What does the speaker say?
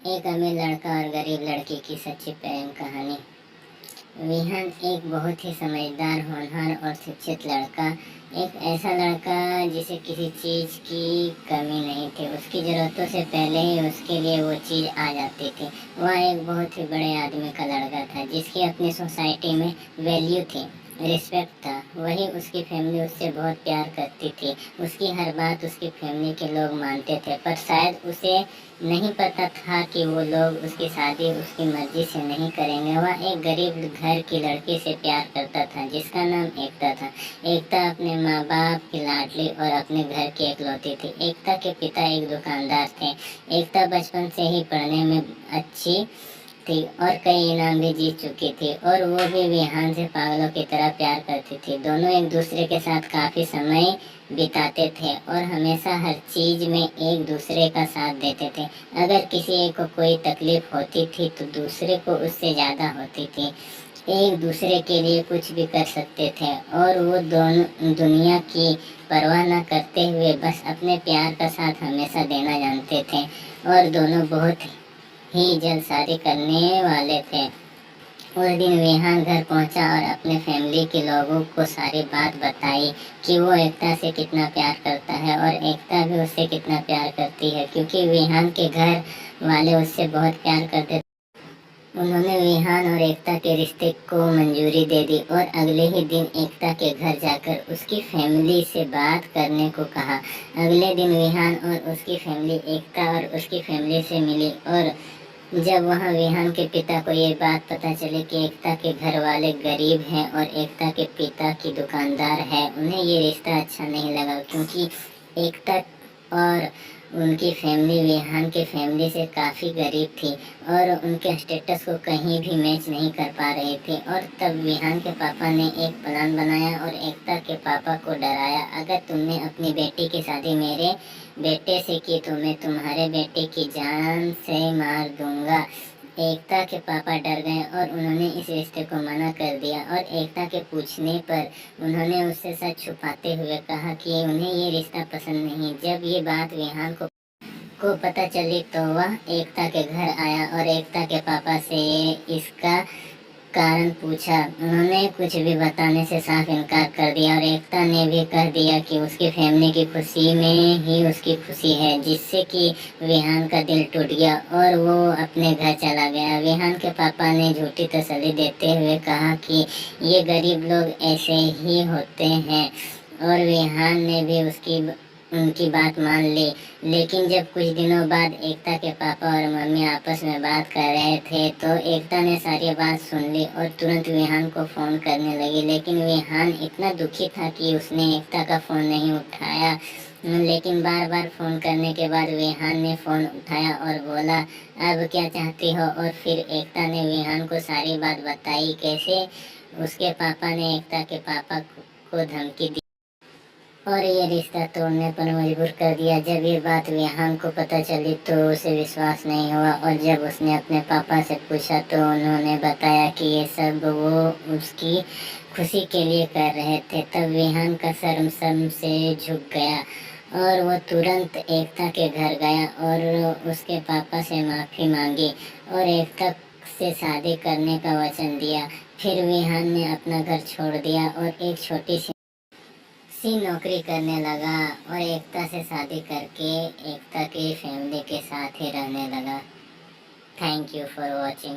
एक अमीर लड़का और गरीब लड़की की सच्ची प्रेम कहानी। विहान एक बहुत ही समझदार, होनहार और शिक्षित लड़का, एक ऐसा लड़का जिसे किसी चीज की कमी नहीं थी। उसकी जरूरतों से पहले ही उसके लिए वो चीज आ जाती थी। वह एक बहुत ही बड़े आदमी का लड़का था जिसकी अपनी सोसाइटी में वैल्यू थी, रिस्पेक्ट था। वही उसकी फैमिली उससे बहुत प्यार करती थी। उसकी हर बात उसकी फैमिली के लोग मानते थे, पर शायद उसे नहीं पता था कि वो लोग उसकी शादी उसकी मर्जी से नहीं करेंगे। वह एक गरीब घर की लड़की से प्यार करता था जिसका नाम एकता था। एकता अपने माँ बाप की लाडली और अपने घर की इकलौती थी। एकता के पिता एक दुकानदार थे। एकता बचपन से ही पढ़ने में अच्छी थी और कई इनाम भी जीत चुकी थी, और वो भी विहान से पागलों की तरह प्यार करती थी। दोनों एक दूसरे के साथ काफी समय बिताते थे और हमेशा हर चीज में एक दूसरे का साथ देते थे। अगर किसी एक को कोई तकलीफ होती थी तो दूसरे को उससे ज्यादा होती थी। एक दूसरे के लिए कुछ भी कर सकते थे और वो दोनों दुनिया की परवाह न करते हुए बस अपने प्यार का साथ हमेशा देना जानते थे। और दोनों बहुत ही जल्द शादी करने वाले थे। उस दिन विहान घर पहुंचा और अपने फैमिली के लोगों को सारी बात बताई कि वो एकता से कितना प्यार करता है और एकता भी उससे कितना प्यार करती है, क्योंकि विहान के घर वाले उससे बहुत प्यार करते थे। उन्होंने विहान और एकता के रिश्ते को मंजूरी दे दी और अगले ही दिन एकता के घर जाकर उसकी फैमिली से बात करने को कहा। अगले दिन विहान और उसकी फैमिली एकता और उसकी फैमिली से मिली, और जब वहाँ विहान के पिता को ये बात पता चली कि एकता के घर वाले गरीब हैं और एकता के पिता की दुकानदार है, उन्हें ये रिश्ता अच्छा नहीं लगा, क्योंकि एकता और उनकी फैमिली विहान के फैमिली से काफ़ी गरीब थी और उनके स्टेटस को कहीं भी मैच नहीं कर पा रही थी। और तब विहान के पापा ने एक प्लान बनाया और एकता के पापा को डराया, अगर तुमने अपनी बेटी की शादी मेरे बेटे से की तो मैं तुम्हारे बेटे की जान से मार दूंगा। एकता के पापा डर गए और उन्होंने इस रिश्ते को मना कर दिया, और एकता के पूछने पर उन्होंने उससे सच छुपाते हुए कहा कि उन्हें ये रिश्ता पसंद नहीं। जब ये बात विहान को पता चली तो वह एकता के घर आया और एकता के पापा से इसका कारण पूछा। उन्होंने कुछ भी बताने से साफ इनकार कर दिया और एकता ने भी कह दिया कि उसकी फैमिली की खुशी में ही उसकी खुशी है, जिससे कि विहान का दिल टूट गया और वो अपने घर चला गया। विहान के पापा ने झूठी तसल्ली देते हुए कहा कि ये गरीब लोग ऐसे ही होते हैं, और विहान ने भी उनकी बात मान ली। लेकिन जब कुछ दिनों बाद एकता के पापा और मम्मी आपस में बात कर रहे थे तो एकता ने सारी बात सुन ली और तुरंत विहान को फोन करने लगी। लेकिन विहान इतना दुखी था कि उसने एकता का फोन नहीं उठाया। लेकिन बार बार फोन करने के बाद विहान ने फोन उठाया और बोला, अब क्या चाहती हो? और फिर एकता ने विहान को सारी बात बताई, कैसे उसके पापा ने एकता के पापा को धमकी दी और ये रिश्ता तोड़ने पर मजबूर कर दिया। जब ये बात विहान को पता चली तो उसे विश्वास नहीं हुआ, और जब उसने अपने पापा से पूछा तो उन्होंने बताया कि ये सब वो उसकी खुशी के लिए कर रहे थे। तब विहान का शर्म से झुक गया और वो तुरंत एकता के घर गया और उसके पापा से माफ़ी मांगी और एकता से शादी करने का वचन दिया। फिर विहान ने अपना घर छोड़ दिया और एक छोटी सी नौकरी करने लगा और एकता से शादी करके एकता की फैमिली के साथ ही रहने लगा। Thank you for watching.